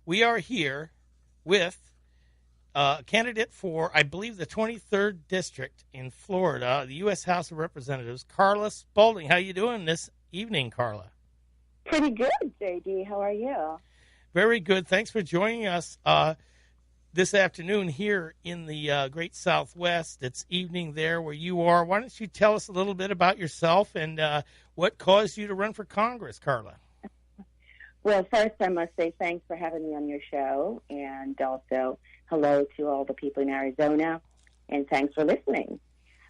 we are here with a candidate for, I believe, the 23rd District in Florida, the U.S. House of Representatives, Carla Spalding. How you doing this evening, Carla? Pretty good, JD. How are you? Very good. Thanks for joining us this afternoon here in the Great Southwest. It's evening there where you are. Why don't you tell us a little bit about yourself and what caused you to run for Congress, Carla? Well, first I must say thanks for having me on your show, and also hello to all the people in Arizona, and thanks for listening.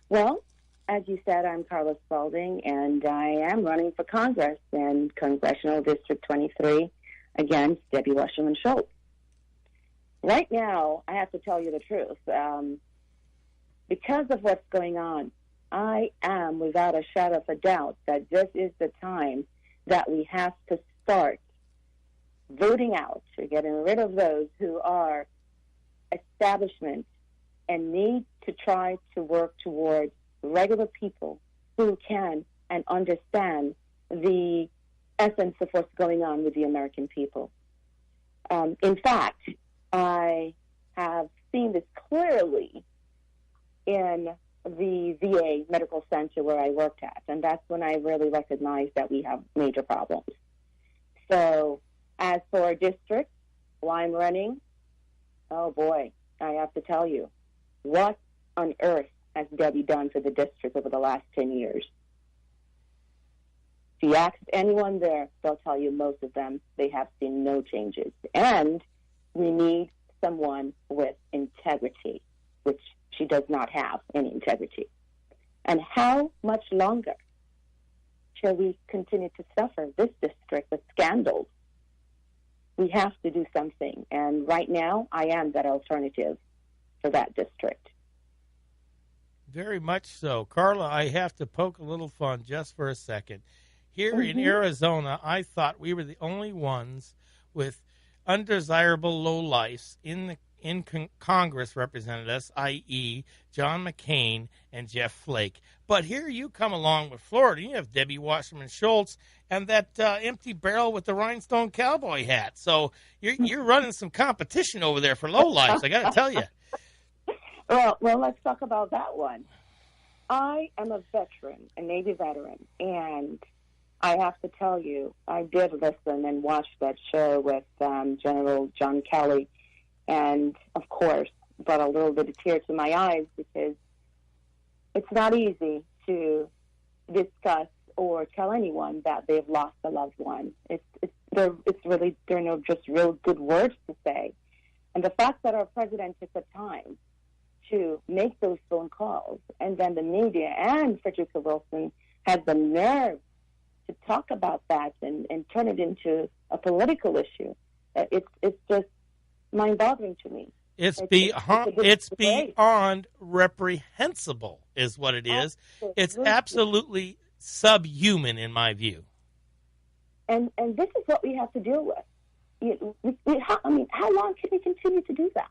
Well, as you said, I'm Carla Spalding, and I am running for Congress in Congressional District 23 against Debbie Wasserman Schultz. Right now, I have to tell you the truth. Because of what's going on, I am without a shadow of a doubt that this is the time that we have to start voting out, or getting rid of those who are establishment and need to try to work towards regular people who can and understand the essence of what's going on with the American people. In fact, I have seen this clearly in the VA medical center where I worked at, and that's when I really recognized that we have major problems. So as for our district, while I'm running, oh boy, I have to tell you, what on earth has Debbie done for the district over the last 10 years? If you ask anyone there, they'll tell you most of them, they have seen no changes. And we need someone with integrity, which she does not have any integrity. And how much longer shall we continue to suffer this district with scandals? We have to do something. And right now, I am that alternative for that district. Very much so. Carla, I have to poke a little fun just for a second. Here in Arizona, I thought we were the only ones with undesirable lowlifes in Congress represented us, i.e. John McCain and Jeff Flake. But here you come along with Florida. You have Debbie Wasserman Schultz and that empty barrel with the rhinestone cowboy hat. So you're running some competition over there for lowlifes, I got to tell you. Well, let's talk about that one. I am a veteran, a Navy veteran, and I have to tell you, I did listen and watch that show with General John Kelly, and, of course, brought a little bit of tear to my eyes because it's not easy to discuss or tell anyone that they've lost a loved one. There are no just real good words to say. And the fact that our president took the time to make those phone calls, and then the media and Frederica Wilson had the nerve to talk about that and turn it into a political issue, it's just mind-boggling to me. It's beyond reprehensible is what it is. Absolutely. It's absolutely subhuman in my view. And this is what we have to deal with. How long can we continue to do that?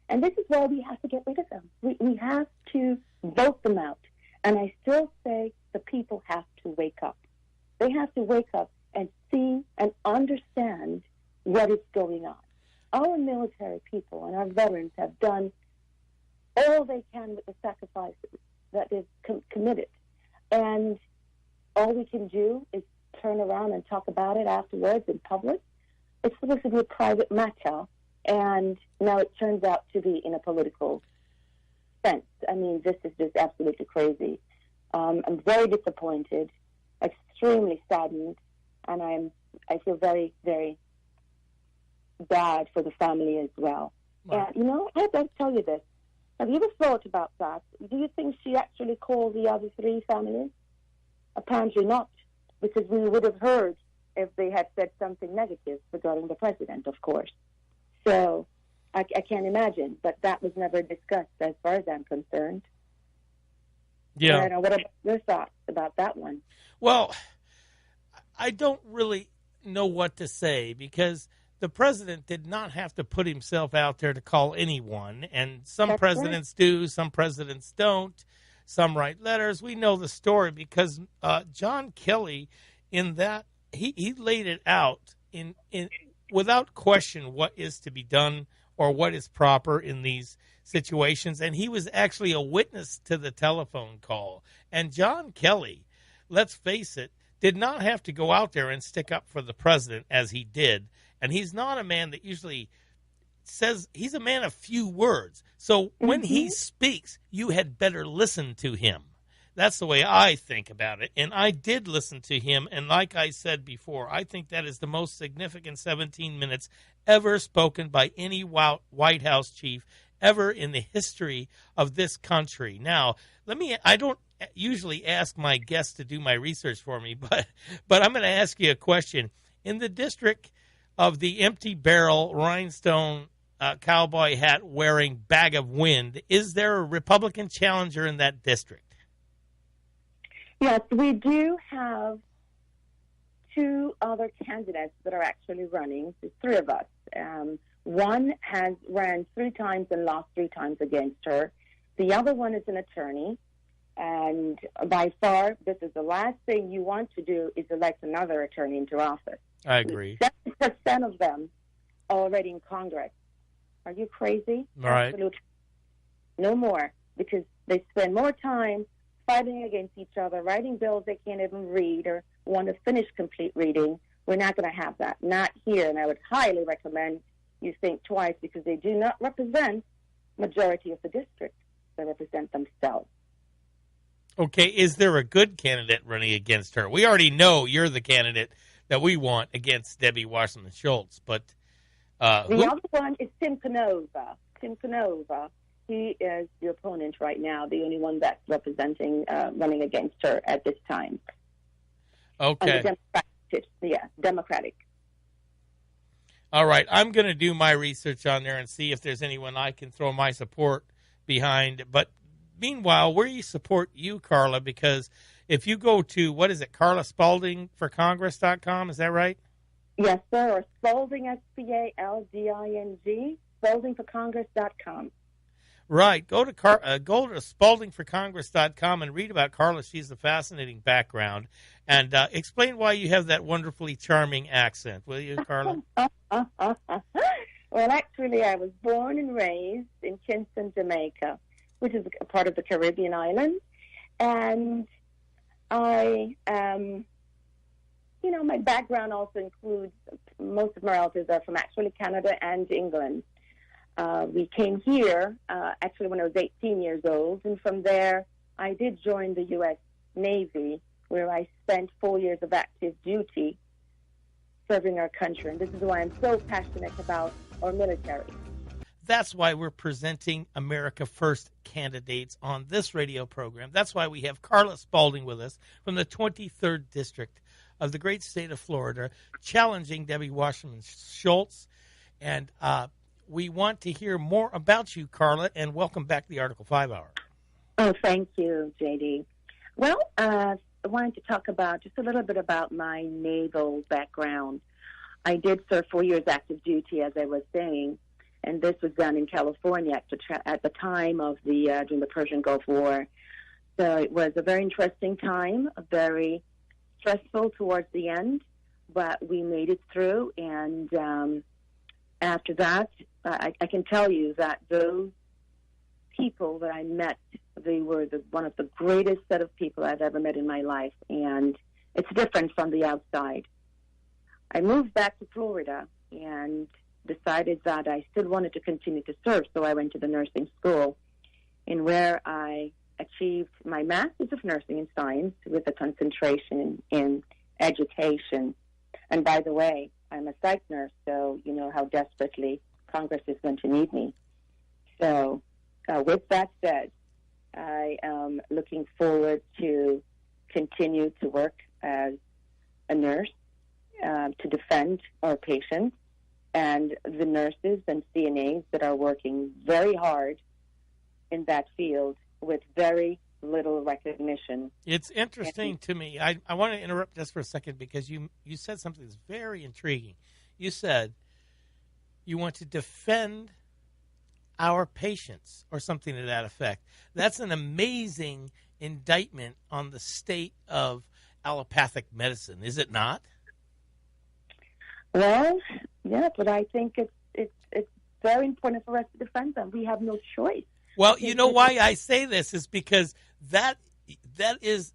And this is why we have to get rid of them. We have to vote them out. And I still say the people have to wake up. They have to wake up and see and understand what is going on. Our military people and our veterans have done all they can with the sacrifices that they've committed. And all we can do is turn around and talk about it afterwards in public. It's supposed to be a private matter, and now it turns out to be in a political sense. I mean, this is just absolutely crazy. I'm very disappointed, extremely saddened, and I feel very, very bad for the family as well. Wow. And, I have to tell you this. Have you ever thought about that? Do you think she actually called the other three families? Apparently not, because we would have heard if they had said something negative regarding the president, of course. So I can't imagine, but that was never discussed as far as I'm concerned. Yeah. And what about your thoughts about that one? Well, I don't really know what to say because the president did not have to put himself out there to call anyone, and some That's presidents do, some presidents don't. Some write letters. We know the story because John Kelly, in that he laid it out in without question what is to be done or what is proper in these situations. And he was actually a witness to the telephone call. And John Kelly, let's face it, did not have to go out there and stick up for the president as he did. And he's not a man that usually says, he's a man of few words. So when he speaks, you had better listen to him. That's the way I think about it. And I did listen to him. And like I said before, I think that is the most significant 17 minutes ever spoken by any White House chief ever in the history of this country. Now, I don't usually ask my guests to do my research for me, but I'm going to ask you a question. In the district of the empty barrel rhinestone cowboy hat wearing bag of wind, is there a Republican challenger in that district? Yes, we do have two other candidates that are actually running. There's three of us. One has ran 3 times and lost 3 times against her. The other one is an attorney. And by far, this is the last thing you want to do is elect another attorney into office. I agree. 70% of them are already in Congress. Are you crazy? Right. Absolutely. No more, because they spend more time fighting against each other, writing bills they can't even read or want to finish complete reading. We're not going to have that. Not here. And I would highly recommend you think twice, because they do not represent majority of the district. They represent themselves. Okay, is there a good candidate running against her? We already know you're the candidate that we want against Debbie Wasserman Schultz, but the other one is Tim Canova. Tim Canova, he is the opponent right now, the only one that's representing, running against her at this time. Okay. Democratic. All right, I'm going to do my research on there and see if there's anyone I can throw my support behind. But meanwhile, we support you, Carla, because if you go to, what is it, Carla Spalding for Congress.com, is that right? Yes, sir, or Spalding, Spalding, SpaldingForCongress.com. Right. Go to SpaldingForCongress.com and read about Carla. She's a fascinating background. And explain why you have that wonderfully charming accent, will you, Carla? Well, actually, I was born and raised in Kingston, Jamaica, which is a part of the Caribbean island. And my background also includes, most of my relatives are from actually Canada and England. We came here actually when I was 18 years old, and from there I did join the U.S. Navy, where I spent 4 years of active duty serving our country. And this is why I'm so passionate about our military. That's why we're presenting America First candidates on this radio program. That's why we have Carla Spalding with us from the 23rd District of the great state of Florida, challenging Debbie Wasserman Schultz. And we want to hear more about you, Carla, and welcome back to the Article 5 Hour. Oh, thank you, JD. Well, I wanted to talk about just a little bit about my naval background. I did serve 4 years active duty, as I was saying, and this was done in California at the time of during the Persian Gulf War. So it was a very interesting time, very stressful towards the end, but we made it through. And after that, I can tell you that those people that I met, they were one of the greatest set of people I've ever met in my life, and it's different from the outside. I moved back to Florida and decided that I still wanted to continue to serve, so I went to the nursing school, in where I achieved my Master's of Nursing in Science with a concentration in education. And by the way, I'm a psych nurse, so you know how desperately Congress is going to need me. So with that said, I am looking forward to continue to work as a nurse to defend our patients and the nurses and CNAs that are working very hard in that field with very little recognition. It's interesting to me. I want to interrupt just for a second, because you said something that's very intriguing. You said you want to defend our patients, or something to that effect. That's an amazing indictment on the state of allopathic medicine, is it not? Well, Yeah, but I think it's very important for us to defend them. We have no choice. Well, you know why I say this is because that that is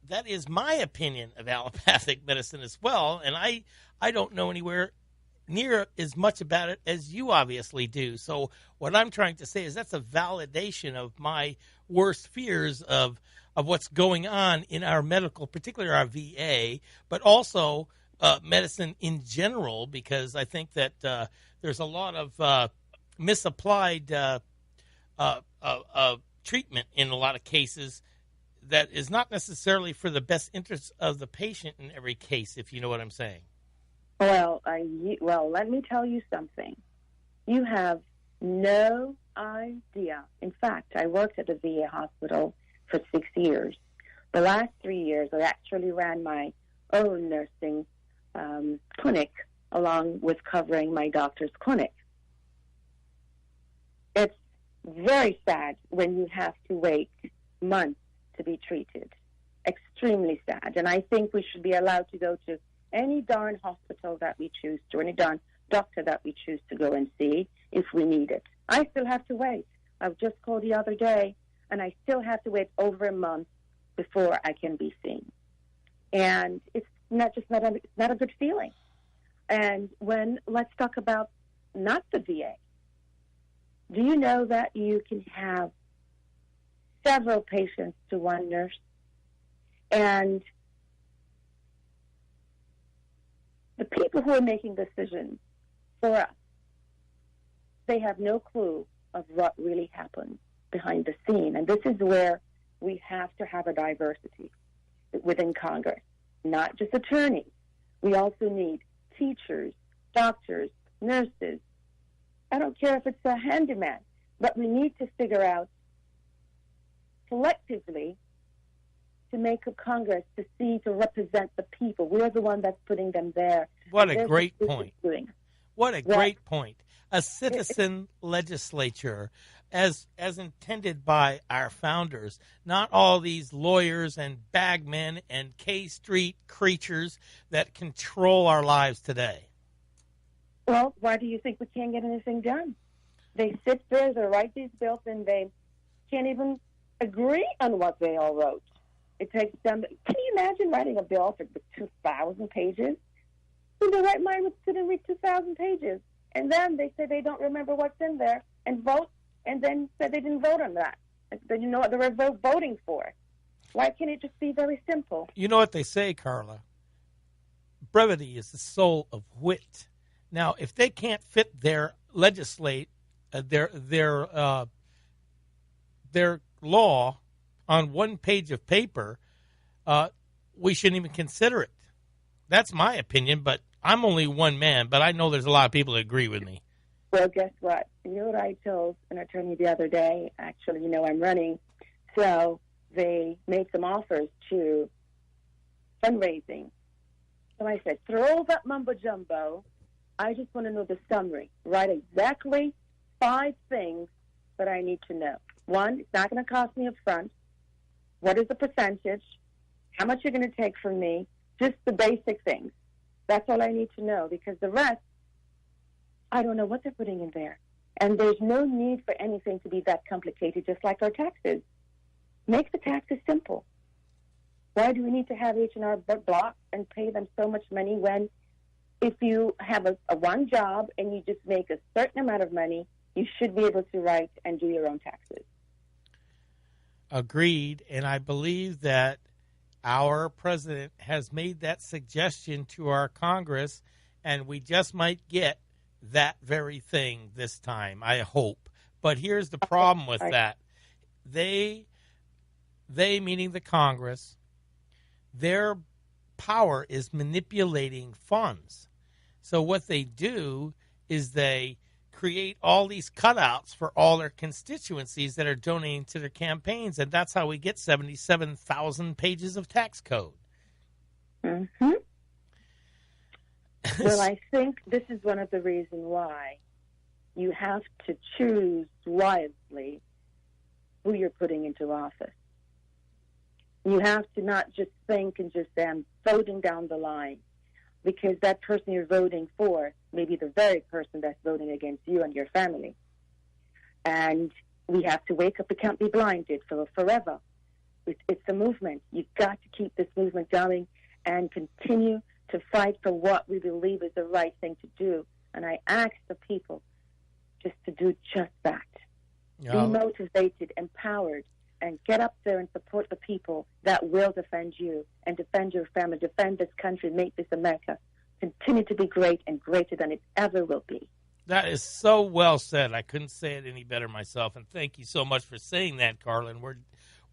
that is my opinion of allopathic medicine as well, and I don't know anywhere near as much about it as you obviously do. So what I'm trying to say is that's a validation of my worst fears of what's going on in our medical, particularly our VA, but also medicine in general, because I think that there's a lot of misapplied treatment in a lot of cases that is not necessarily for the best interest of the patient in every case, if you know what I'm saying. Well, let me tell you something. You have no idea. In fact, I worked at the VA hospital for 6 years. The last 3 years, I actually ran my own nursing clinic along with covering my doctor's clinic. It's very sad when you have to wait months to be treated. Extremely sad. And I think we should be allowed to go to any darn hospital that we choose to, any darn doctor that we choose to go and see if we need it. I still have to wait. I've just called the other day, and I still have to wait over a month before I can be seen. And it's not a good feeling. And let's talk about not the VA. Do you know that you can have several patients to one nurse? And the people who are making decisions for us, they have no clue of what really happens behind the scene. And this is where we have to have a diversity within Congress, not just attorneys. We also need teachers, doctors, nurses. I don't care if it's a handyman, but we need to figure out collectively to make a Congress to represent the people. We're the one that's putting them there. What a great point. What a great point. A citizen legislature as intended by our founders, not all these lawyers and bagmen and K Street creatures that control our lives today. Well, why do you think we can't get anything done? They sit there, they write these bills, and they can't even agree on what they all wrote. It takes them. Can you imagine writing a bill for 2,000 pages? Who in their right mind would sit and read 2,000 pages? And then they say they don't remember what's in there and vote, and then say they didn't vote on that. Then you know what they were voting for. Why can't it just be very simple? You know what they say, Carla? Brevity is the soul of wit. Now, if they can't fit their law on one page of paper, we shouldn't even consider it. That's my opinion, but I'm only one man, but I know there's a lot of people that agree with me. Well, guess what? You know what I told an attorney the other day? Actually, I'm running. So they made some offers to fundraising. So I said, throw that mumbo-jumbo. I just want to know the summary. Write exactly 5 things that I need to know. 1, it's not going to cost me up front. What is the percentage? How much you're going to take from me? Just the basic things. That's all I need to know, because the rest, I don't know what they're putting in there. And there's no need for anything to be that complicated, just like our taxes. Make the taxes simple. Why do we need to have H&R Block and pay them so much money when if you have a one job and you just make a certain amount of money, you should be able to write and do your own taxes? Agreed. And I believe that our president has made that suggestion to our Congress, and we just might get that very thing this time, I hope. But here's the problem with that. They meaning the Congress, their power is manipulating funds. So what they do is they create all these cutouts for all their constituencies that are donating to their campaigns, and that's how we get 77,000 pages of tax code. Mm-hmm. Well, I think this is one of the reasons why you have to choose wisely who you're putting into office. You have to not just think and just voting down the line. because that person you're voting for may be the very person that's voting against you and your family. And we have to wake up. We can't be blinded for forever. It's a movement. You've got to keep this movement going and continue to fight for what we believe is the right thing to do. And I ask the people just to do just that. Yeah. Be motivated, empowered, and get up there and support the people that will defend you and defend your family, defend this country, make this America continue to be great and greater than it ever will be. That is so well said. I couldn't say it any better myself. And thank you so much for saying that, Carla. And we're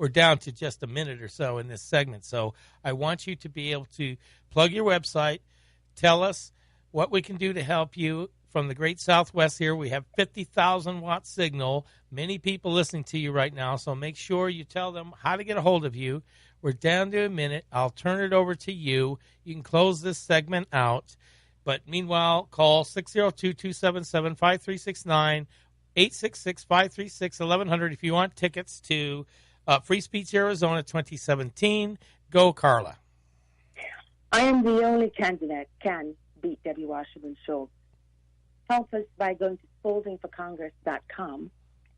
down to just a minute or so in this segment. So I want you to be able to plug your website, tell us what we can do to help you. From the great Southwest here, we have 50,000 watt signal. Many people listening to you right now, so make sure you tell them how to get a hold of you. We're down to a minute. I'll turn it over to you. You can close this segment out. But meanwhile, call 602-277-5369, 866-536-1100 if you want tickets to Free Speech Arizona 2017. Go, Carla. I am the only candidate can beat Debbie Wasserman Schultz. Help us by going to spaldingforcongress.com,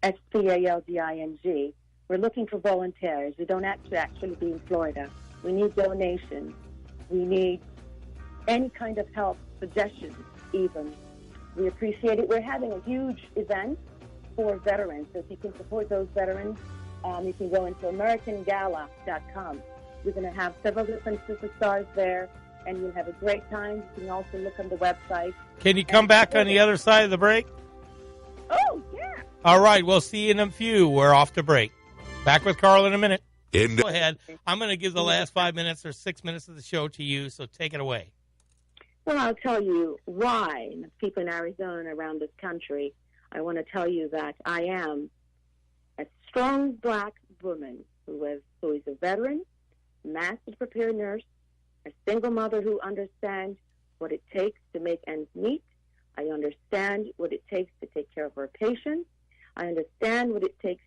SPALDING. We're looking for volunteers. We don't have to actually be in Florida. We need donations. We need any kind of help, suggestions even. We appreciate it. We're having a huge event for veterans. So if you can support those veterans, you can go into AmericanGala.com. We're going to have several different superstars there, and you'll have a great time. You can also look on the website. Can you come back on the other side of the break? Oh, yeah. All right, we'll see you in a few. We're off to break. Back with Carl in a minute. Go ahead. I'm going to give the last 5 minutes or 6 minutes of the show to you, so take it away. Well, I'll tell you why. And people in Arizona and around this country, I want to tell you that I am a strong black woman who is a veteran, master's prepared nurse, a single mother who understands what it takes to make ends meet. I understand what it takes to take care of our patients. I understand what it takes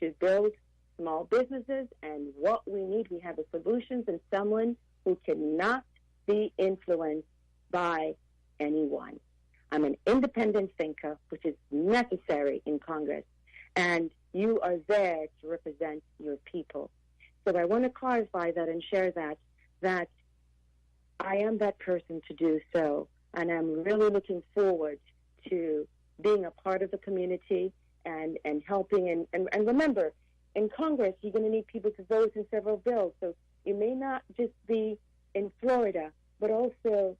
to build small businesses and what we need. We have the solutions and someone who cannot be influenced by anyone. I'm an independent thinker, which is necessary in Congress, and you are there to represent your people. So I want to clarify that and share that I am that person to do so, and I'm really looking forward to being a part of the community and helping. And remember, in Congress, you're going to need people to vote in several bills. So it may not just be in Florida, but also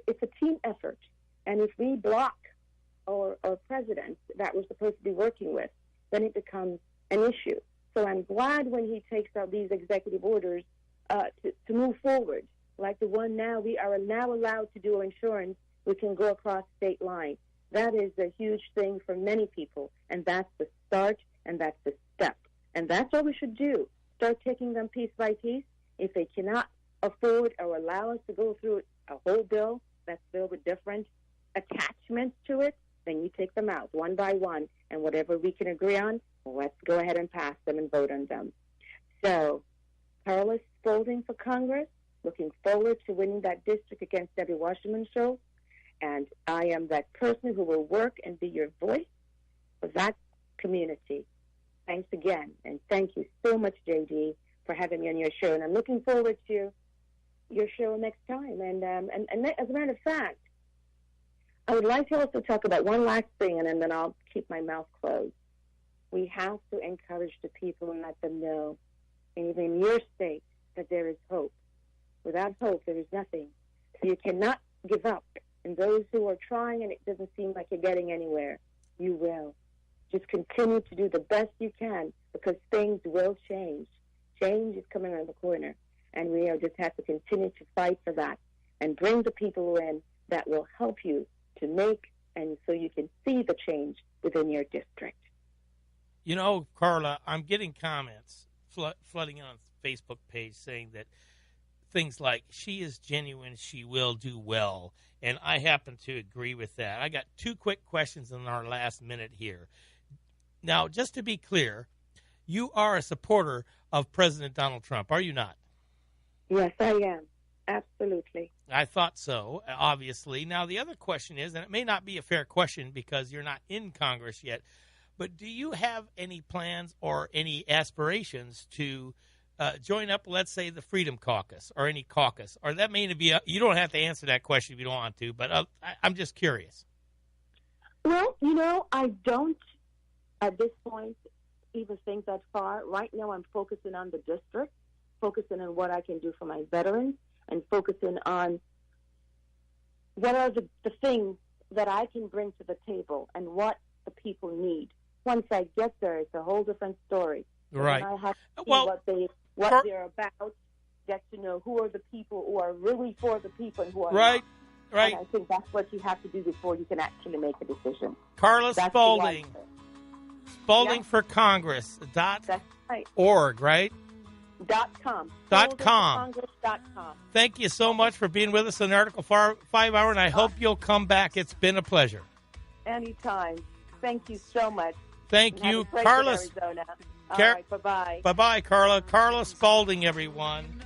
it's a team effort. And if we block our presidents that we're supposed to be working with, then it becomes an issue. So I'm glad when he takes out these executive orders to move forward. Like the one now, we are now allowed to do insurance. We can go across state lines. That is a huge thing for many people, and that's the start, and that's the step. And that's what we should do. Start taking them piece by piece. If they cannot afford or allow us to go through a whole bill that's filled with different attachments to it, then you take them out one by one, and whatever we can agree on, let's go ahead and pass them and vote on them. So, Carla Spalding for Congress, looking forward to winning that district against Debbie Wasserman Schultz, and I am that person who will work and be your voice for that community. Thanks again, and thank you so much, JD, for having me on your show, and I'm looking forward to your show next time. And as a matter of fact, I would like to also talk about one last thing, and then I'll keep my mouth closed. We have to encourage the people and let them know, even in your state, that there is hope. Without hope, there is nothing. So you cannot give up. And those who are trying and it doesn't seem like you're getting anywhere, you will. Just continue to do the best you can, because things will change. Change is coming around the corner. And we just have to continue to fight for that and bring the people in that will help you to make, and so you can see the change within your district. You know, Carla, I'm getting comments flooding on the Facebook page saying that things like, she is genuine, she will do well. And I happen to agree with that. I got two quick questions in our last minute here. Now, just to be clear, you are a supporter of President Donald Trump, are you not? Yes, I am. Absolutely. I thought so, obviously. Now, the other question is, and it may not be a fair question because you're not in Congress yet, but do you have any plans or any aspirations to join up, let's say, the Freedom Caucus or any caucus? Or that may be, you don't have to answer that question if you don't want to, but I'm just curious. Well, I don't, at this point, even think that far. Right now, I'm focusing on the district, focusing on what I can do for my veterans, and focusing on what are the things that I can bring to the table and what the people need. Once I get there, it's a whole different story. Right. And I have to see what they're about, get to know who are the people who are really for the people and who are not. Right. And I think that's what you have to do before you can actually make a decision. Carla Spalding. Spalding for Congress. That's right. .org, right? .com. .com. Congress.com. Thank you so much for being with us on Article 5 Hour, and I hope you'll come back. It's been a pleasure. Anytime. Thank you so much. Thank you, Carla. Arizona. All right, bye-bye. Bye-bye, Carla. Carla Spalding, everyone.